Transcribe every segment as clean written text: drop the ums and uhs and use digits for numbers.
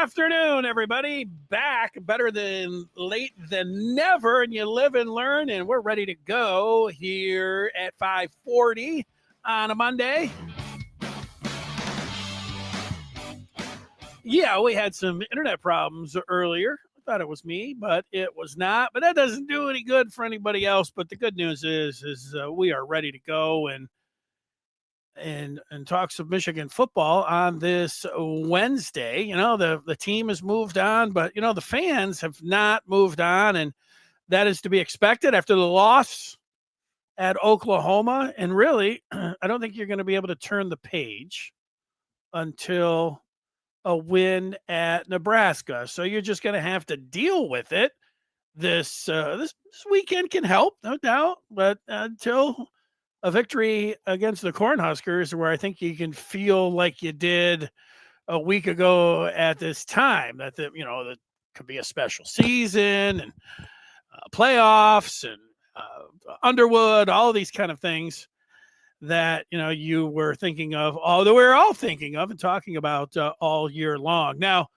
afternoon, everybody. Back better than late than never, and you live and learn, and we're ready to go here at 5:40 on a Monday. Yeah, we had some internet problems earlier. I thought it was me, but it was not. But that doesn't do any good for anybody else. But the good news is we are ready to go and talks of Michigan football on this Wednesday. You know, the team has moved on, but you know, the fans have not moved on, and that is to be expected after the loss at Oklahoma. And really, I don't think you're going to be able to turn the page until a win at Nebraska. So you're just going to have to deal with it. This weekend can help, no doubt, but until a victory against the Cornhuskers, where I think you can feel like you did a week ago at this time, that that could be a special season and playoffs and Underwood, all these kind of things that you were thinking of, although we're all thinking of and talking about all year long. Now,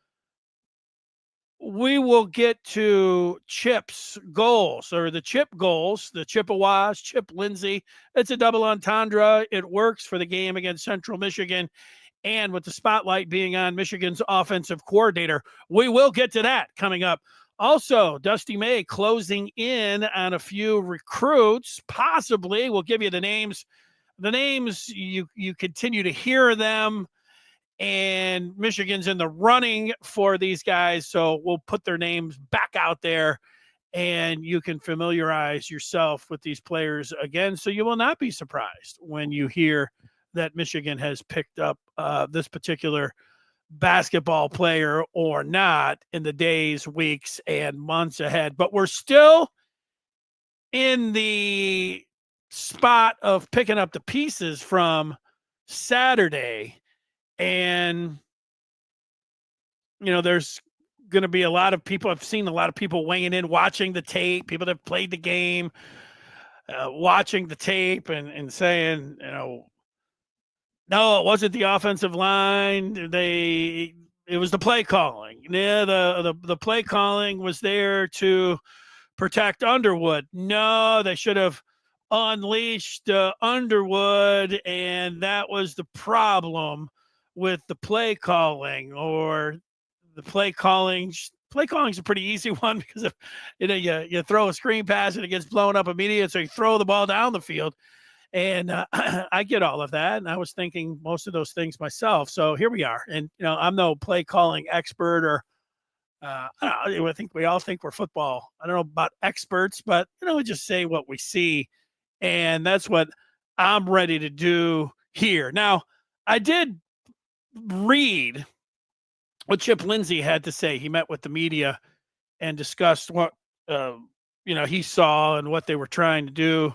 we will get to Chip's goals, or the Chip goals, the Chippewas, Chip Lindsay. It's a double entendre. It works for the game against Central Michigan, and with the spotlight being on Michigan's offensive coordinator. We will get to that coming up. Also, Dusty May closing in on a few recruits, possibly. We'll give you the names. The names, you continue to hear them, and Michigan's in the running for these guys, so we'll put their names back out there, and you can familiarize yourself with these players again, so you will not be surprised when you hear that Michigan has picked up this particular basketball player or not in the days, weeks, and months ahead. But we're still in the spot of picking up the pieces from Saturday. And, there's going to be a lot of people. I've seen a lot of people weighing in, watching the tape, people that played the game, watching the tape and saying, no, it wasn't the offensive line. It was the play calling. Yeah, the play calling was there to protect Underwood. No, they should have unleashed Underwood, and that was the problem with the play calling, or the play calling. Play calling is a pretty easy one because if you throw a screen pass and it gets blown up immediately, so you throw the ball down the field. And I get all of that, and I was thinking most of those things myself. So here we are, and I'm no play calling expert, or I don't know. I think we all think we're football. I don't know about experts, but we just say what we see, and that's what I'm ready to do here. Now, I did read what Chip Lindsay had to say. He met with the media and discussed what he saw and what they were trying to do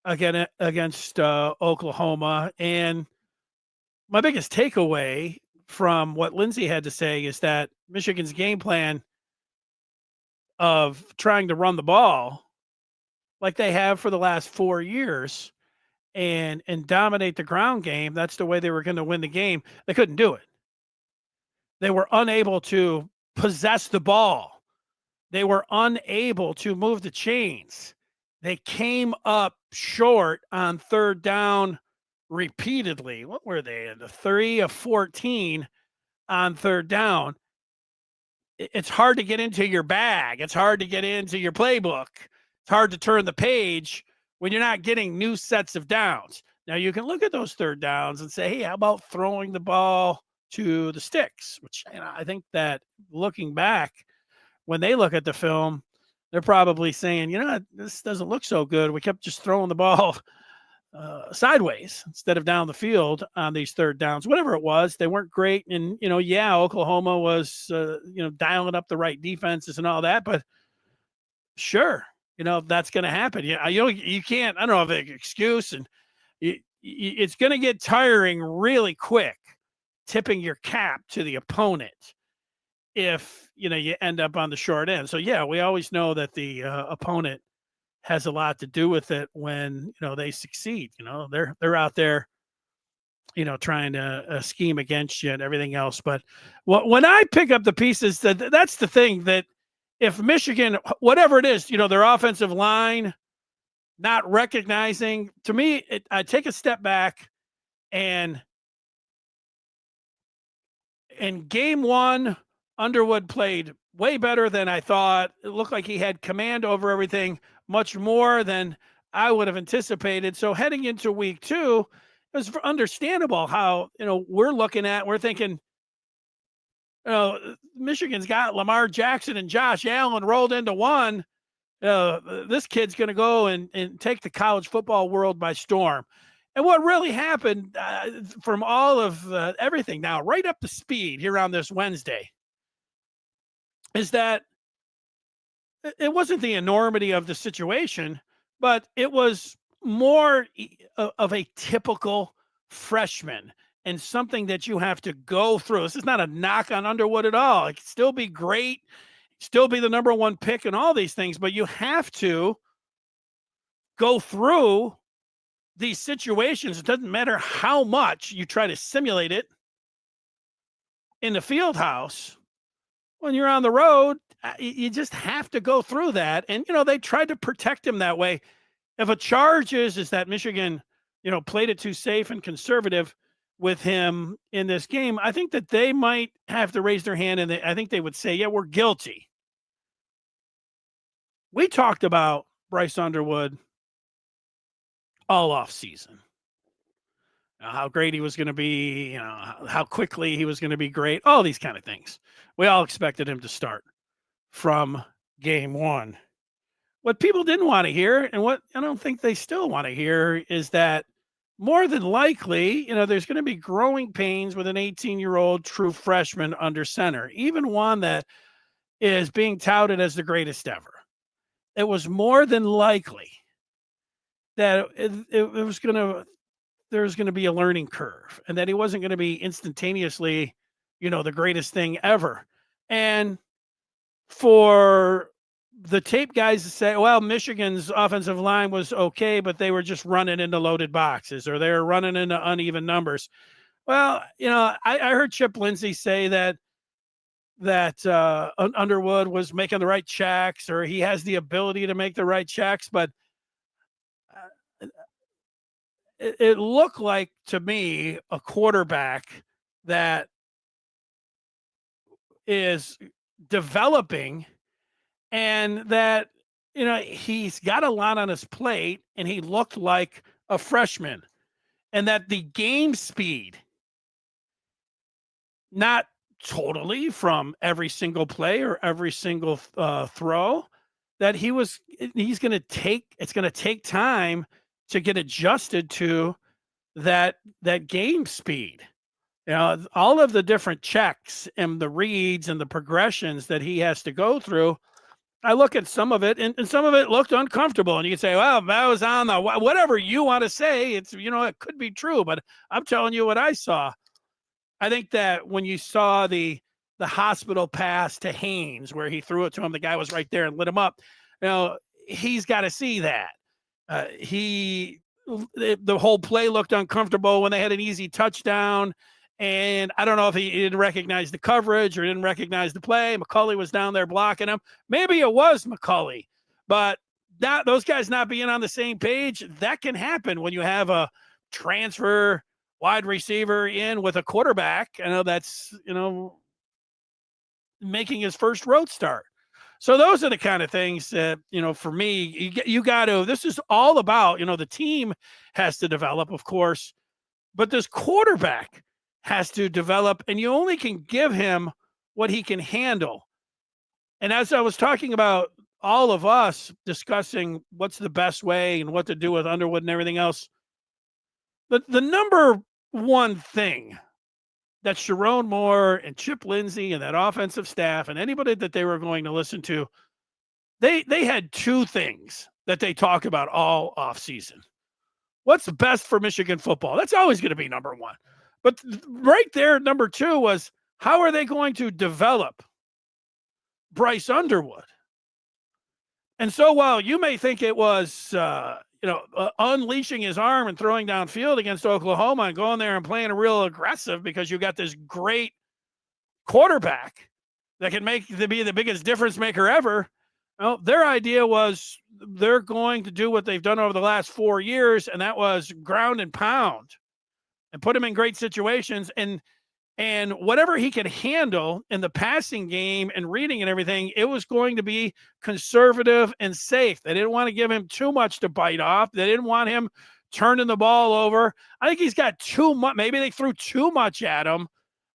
against Oklahoma. And my biggest takeaway from what Lindsay had to say is that Michigan's game plan of trying to run the ball like they have for the last 4 years and dominate the ground game, that's the way they were going to win the game. They couldn't do it. They were unable to possess the ball. They were unable to move the chains. They came up short on third down repeatedly. What were they? In the 3 of 14 on third down. It's hard to get into your bag. It's hard to get into your playbook. It's hard to turn the page when you're not getting new sets of downs. Now, you can look at those third downs and say, hey, how about throwing the ball to the sticks? Which I think that looking back, when they look at the film, they're probably saying, this doesn't look so good. We kept just throwing the ball sideways instead of down the field on these third downs. Whatever it was, they weren't great. And, Oklahoma was, dialing up the right defenses and all that. But sure, that's going to happen. You can't, I don't know, have an excuse. And it's going to get tiring really quick, tipping your cap to the opponent if you end up on the short end. So yeah, we always know that the opponent has a lot to do with it when they succeed. They're out there trying to scheme against you and everything else. But when I pick up the pieces, that's the thing, that if Michigan, whatever it is, their offensive line not recognizing, to me, I take a step back, and in game one, Underwood played way better than I thought. It looked like he had command over everything, much more than I would have anticipated. So heading into week two, it was understandable how, we're thinking, Michigan's got Lamar Jackson and Josh Allen rolled into one. This kid's going to go and take the college football world by storm. And what really happened from all of everything now, right up to speed here on this Wednesday, is that it wasn't the enormity of the situation, but it was more of a typical freshman and something that you have to go through. This is not a knock on Underwood at all. It could still be great, still be the number one pick and all these things, but you have to go through these situations. It doesn't matter how much you try to simulate it in the field house. When you're on the road, you just have to go through that. And, they tried to protect him that way. If a charge is that Michigan, played it too safe and conservative with him in this game, I think that they might have to raise their hand, and I think they would say, yeah, we're guilty. We talked about Bryce Underwood all off season. How great he was going to be, how quickly he was going to be great, all these kind of things. We all expected him to start from game one. What people didn't want to hear, and what I don't think they still want to hear, is that more than likely, there's going to be growing pains with an 18-year-old true freshman under center, even one that is being touted as the greatest ever. It was more than likely that there's going to be a learning curve, and that he wasn't going to be instantaneously, the greatest thing ever. And for the tape guys to say, well, Michigan's offensive line was okay, but they were just running into loaded boxes, or they were running into uneven numbers. Well, I heard Chip Lindsay say that Underwood was making the right checks, or he has the ability to make the right checks, but it looked like, to me, a quarterback that is developing, and that, he's got a lot on his plate, and he looked like a freshman, and that the game speed, not totally from every single play or every single throw, that it's going to take time to get adjusted to that game speed. All of the different checks and the reads and the progressions that he has to go through. I look at some of it, and some of it looked uncomfortable. And you can say, well, that was on the whatever you want to say. It's, it could be true, but I'm telling you what I saw. I think that when you saw the hospital pass to Haynes, where he threw it to him, the guy was right there and lit him up. He's got to see that. The whole play looked uncomfortable when they had an easy touchdown. And I don't know if he didn't recognize the coverage or didn't recognize the play. McCulley was down there blocking him. Maybe it was McCulley, but those guys not being on the same page, that can happen when you have a transfer wide receiver in with a quarterback. I know that's, making his first road start. So those are the kind of things that, for me, you got to, this is all about, the team has to develop, of course, but this quarterback has to develop, and you only can give him what he can handle. And as I was talking about all of us discussing what's the best way and what to do with Underwood and everything else, the number one thing that Sharon Moore and Chip Lindsay and that offensive staff and anybody that they were going to listen to, they had two things that they talk about all offseason. What's best for Michigan football? That's always going to be number one. But right there, number two was, how are they going to develop Bryce Underwood? And so while you may think it was, unleashing his arm and throwing downfield against Oklahoma and going there and playing real aggressive because you got this great quarterback that can be the biggest difference maker ever. Well, their idea was they're going to do what they've done over the last 4 years, and that was ground and pound and put him in great situations. And whatever he could handle in the passing game and reading and everything, it was going to be conservative and safe. They didn't want to give him too much to bite off. They didn't want him turning the ball over. I think he's got too much. Maybe they threw too much at him,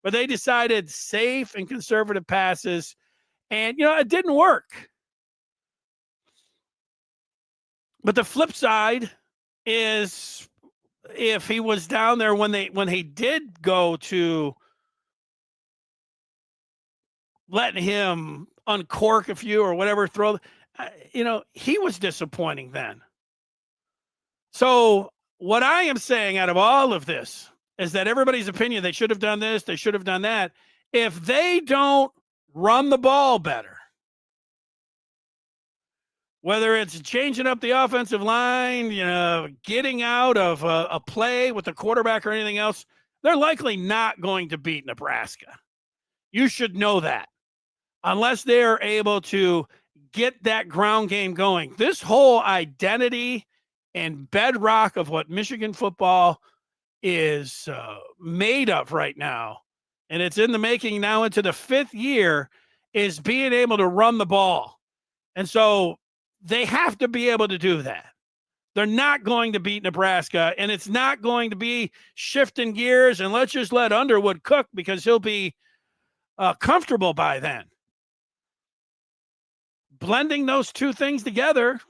but they decided safe and conservative passes. And, it didn't work. But the flip side is if he was down there when he did go to letting him uncork a few or whatever, he was disappointing then. So what I am saying out of all of this is that everybody's opinion, they should have done this, they should have done that. If they don't run the ball better, whether it's changing up the offensive line, getting out of a play with the quarterback or anything else, they're likely not going to beat Nebraska. You should know that. Unless they're able to get that ground game going. This whole identity and bedrock of what Michigan football is made of right now, and it's in the making now into the 5th year, is being able to run the ball. And so they have to be able to do that. They're not going to beat Nebraska, and it's not going to be shifting gears and let's just let Underwood cook because he'll be comfortable by then. Blending those two things together,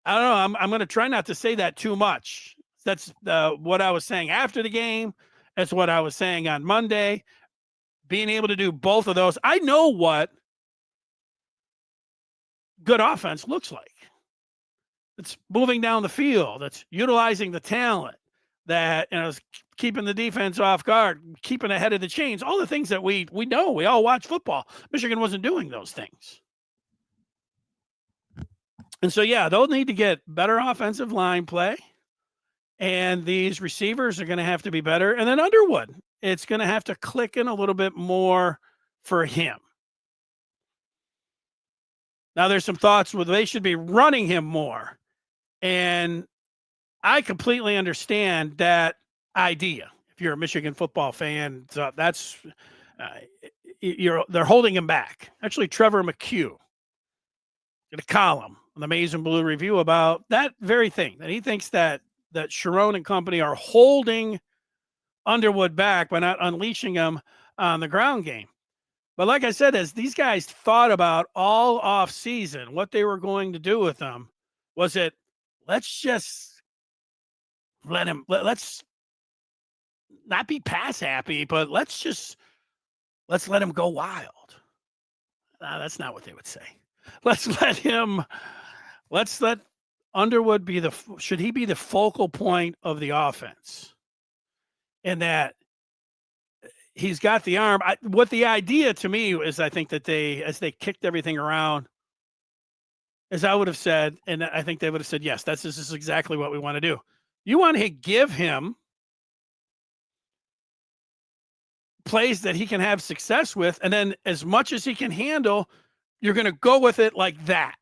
I don't know. I'm going to try not to say that too much. That's what I was saying after the game. That's what I was saying on Monday. Being able to do both of those. I know what good offense looks like. It's moving down the field. It's utilizing the talent that is keeping the defense off guard, keeping ahead of the chains. All the things that we know. We all watch football. Michigan wasn't doing those things. And so, yeah, they'll need to get better offensive line play. And these receivers are going to have to be better. And then Underwood, it's going to have to click in a little bit more for him. Now, there's some thoughts where they should be running him more. And I completely understand that idea. If you're a Michigan football fan, so that's they're holding him back. Actually, Trevor McHugh did a column on the Maize and Blue Review about that very thing, that he thinks that Sharon and company are holding Underwood back by not unleashing him on the ground game. But like I said, as these guys thought about all off season, what they were going to do with him was that let's just let's not be pass happy, but let's let him go wild. That's not what they would say. Let's let Underwood should he be the focal point of the offense? And that he's got the arm. What the idea to me is, I think that as they kicked everything around, as I would have said, and I think they would have said, yes, this is exactly what we want to do. You want to give him plays that he can have success with, and then as much as he can handle, you're going to go with it like that.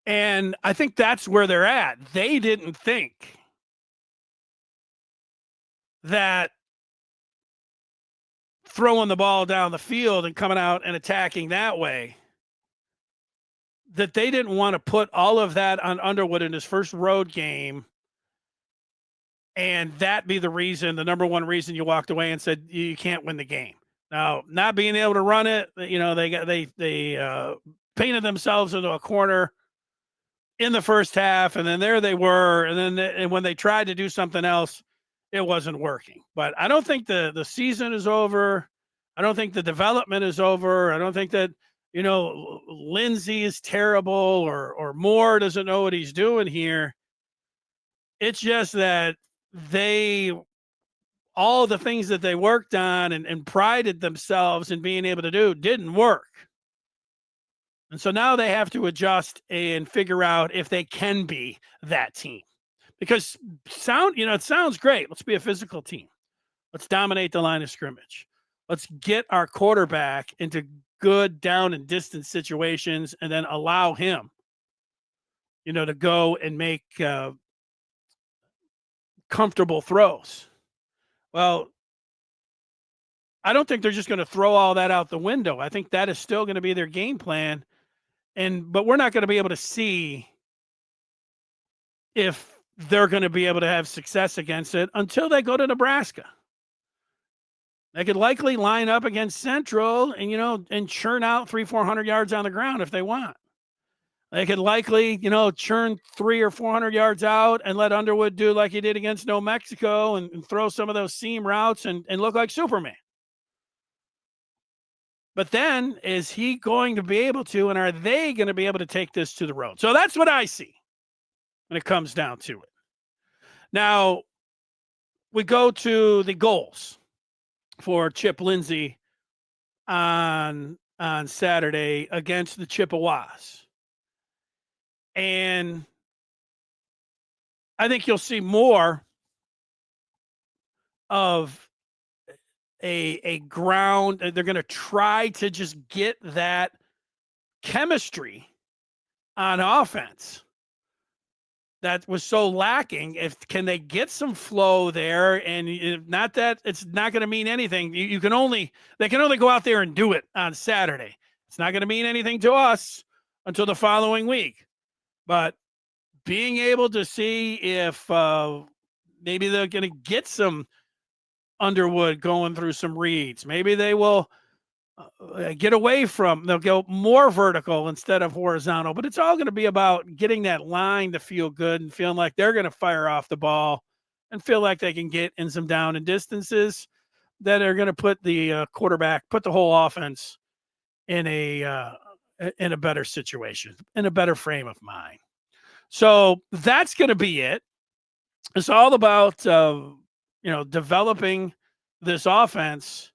And I think that's where they're at. They didn't think that throwing the ball down the field and coming out and attacking that way, that they didn't want to put all of that on Underwood in his first road game, and that be the number one reason you walked away and said you can't win the game. Now, not being able to run it, they painted themselves into a corner in the first half, and then there they were, and then when they tried to do something else, it wasn't working. But I don't think the season is over. I don't think the development is over. I don't think that, Lindsay is terrible or Moore doesn't know what he's doing here. It's just that all the things that they worked on and prided themselves in being able to do didn't work. And so now they have to adjust and figure out if they can be that team. Because it sounds great. Let's be a physical team. Let's dominate the line of scrimmage. Let's get our quarterback into good down and distance situations and then allow him, to go and make comfortable throws. Well, I don't think they're just going to throw all that out the window. I think that is still going to be their game plan. But we're not going to be able to see if they're going to be able to have success against it until they go to Nebraska. They could likely line up against Central and churn out 300-400 yards on the ground if they want. They could likely, churn 300 or 400 yards out and let Underwood do like he did against New Mexico and throw some of those seam routes and look like Superman. But then, is he going to be able to, and are they going to be able to take this to the road? So that's what I see when it comes down to it. Now, we go to the goals for Chip Lindsay on Saturday against the Chippewas. And I think you'll see more of a ground. They're going to try to just get that chemistry on offense that was so lacking. Can they get some flow there? And not that it's not going to mean anything. They can only go out there and do it on Saturday. It's not going to mean anything to us until the following week. But being able to see if maybe they're going to get some Underwood going through some reads. Maybe they will get away from, they'll go more vertical instead of horizontal. But it's all going to be about getting that line to feel good and feeling like they're going to fire off the ball and feel like they can get in some down and distances that are going to put the quarterback, put the whole offense in a better situation, in a better frame of mind. So that's going to be it. It's all about developing this offense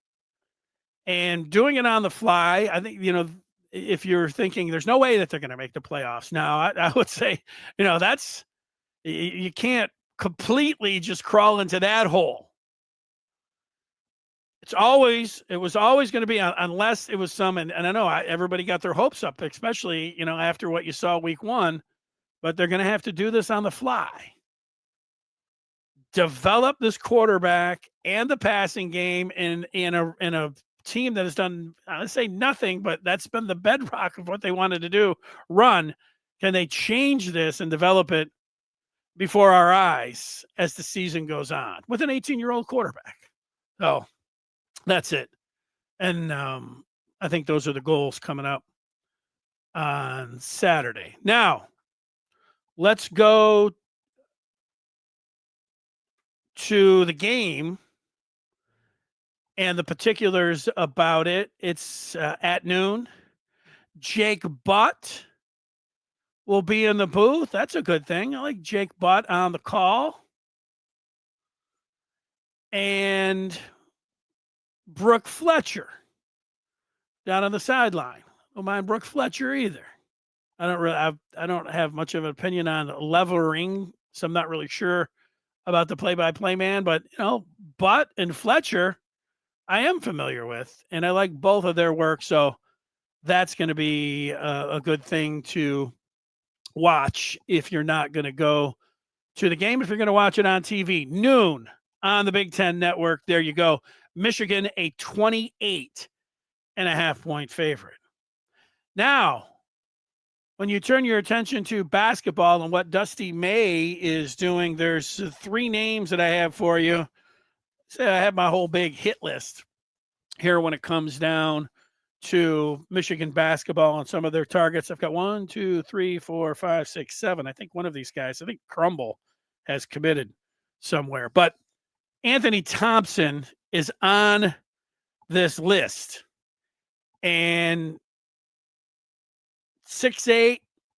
and doing it on the fly. I think, if you're thinking there's no way that they're going to make the playoffs now, I would say, you can't completely just crawl into that hole. It was always going to be, unless it was some, and I know everybody got their hopes up, especially, after what you saw week 1, but they're going to have to do this on the fly. Develop this quarterback and the passing game in a team that has done, I say nothing, but that's been the bedrock of what they wanted to do. Run. Can they change this and develop it before our eyes as the season goes on with an 18-year-old quarterback? So that's it. And I think those are the goals coming up on Saturday. Now, let's go to the game and the particulars about it. It's at noon. Jake Butt will be in the booth. That's a good thing. I like Jake Butt on the call. And Brooke Fletcher down on the sideline. Don't mind Brooke Fletcher either. I don't have much of an opinion on Levering, so I'm not really sure about the play-by-play man, but Butt and Fletcher I am familiar with, and I like both of their work, so that's going to be a good thing to watch if you're not going to go to the game. If you're going to watch it on TV, noon on the Big Ten Network, there you go. Michigan, a 28.5-point favorite. Now, when you turn your attention to basketball and what Dusty May is doing, there's 3 names that I have for you. So I have my whole big hit list here when it comes down to Michigan basketball and some of their targets. I've got 1, 2, 3, 4, 5, 6, 7. I think one of these guys, I think Crumble has committed somewhere. But Anthony Thompson is on this list. And 6'8",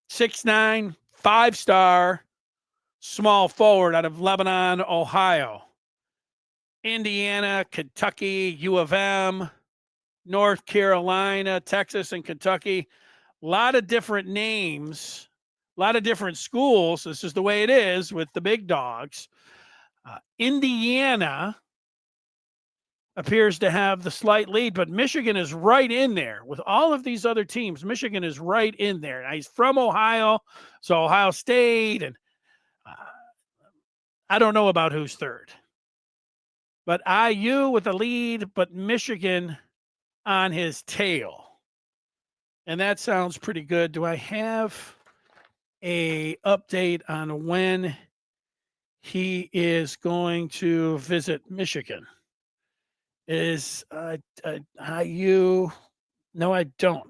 6'9", 5-star, small forward out of Lebanon, Ohio. Indiana, Kentucky, U of M, North Carolina, Texas, and Kentucky. A lot of different names, a lot of different schools. This is the way it is with the big dogs. Indiana appears to have the slight lead, but Michigan is right in there with all of these other teams. Michigan is right in there. Now, he's from Ohio, so Ohio State, and I don't know about who's third. But IU with the lead, but Michigan on his tail. And that sounds pretty good. Do I have a update on when he is going to visit Michigan? Is IU? No, I don't.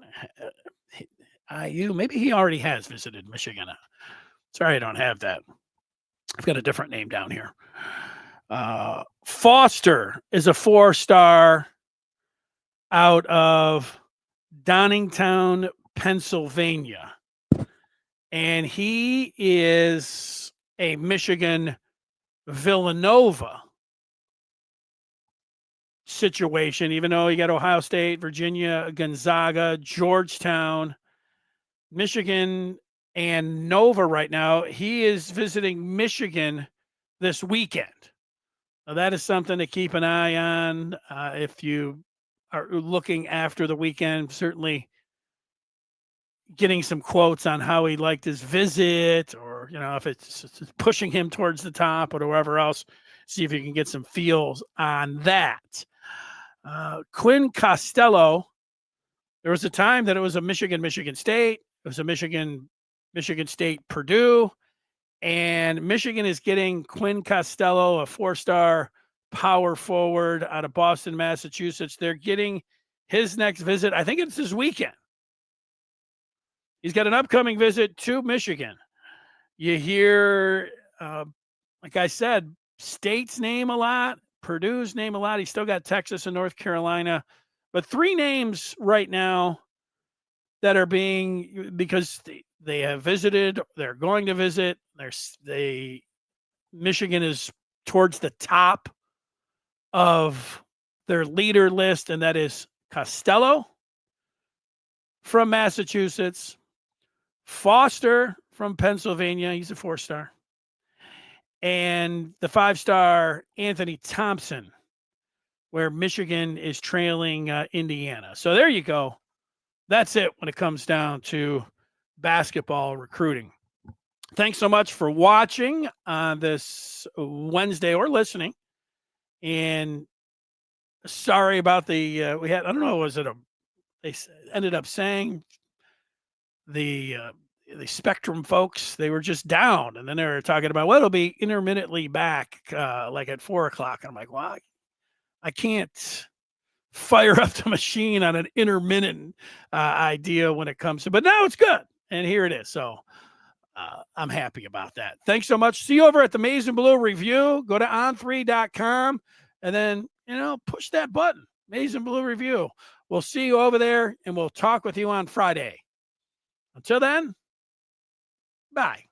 IU, maybe he already has visited Michigan. Sorry, I don't have that. I've got a different name down here. Foster is a 4-star out of Donningtown, Pennsylvania. And he is a Michigan Villanova situation, even though you got Ohio State, Virginia, Gonzaga, Georgetown, Michigan, and Nova right now. He is visiting Michigan this weekend. Now, that is something to keep an eye on if you are looking after the weekend. Certainly getting some quotes on how he liked his visit, or, if it's pushing him towards the top or whatever else. See if you can get some feels on that. Quinn Costello, there was a time that it was a Michigan State. It was a Michigan State, Purdue. And Michigan is getting Quinn Costello, a 4-star power forward out of Boston, Massachusetts. They're getting his next visit. I think it's this weekend. He's got an upcoming visit to Michigan. You hear, like I said, State's name a lot, Purdue's name a lot. He's still got Texas and North Carolina. But 3 names right now that are being, because they have visited, they're going to visit. Michigan is towards the top of their leader list, and that is Costello from Massachusetts, Foster from Pennsylvania. He's a 4-star. And the 5-star Anthony Thompson, where Michigan is trailing Indiana. So there you go. That's it when it comes down to basketball recruiting. Thanks so much for watching on this Wednesday or listening. And sorry about the we had, I don't know, they ended up saying the Spectrum folks, they were just down, and then they were talking about, well, it'll be intermittently back like at 4:00. And I'm like, well, I can't fire up the machine on an intermittent idea when it comes to, but now it's good. And here it is. So I'm happy about that. Thanks so much. See you over at the Maize and Blue Review. Go to on3.com and then, push that button, Maize and Blue Review. We'll see you over there, and we'll talk with you on Friday. Until then, bye.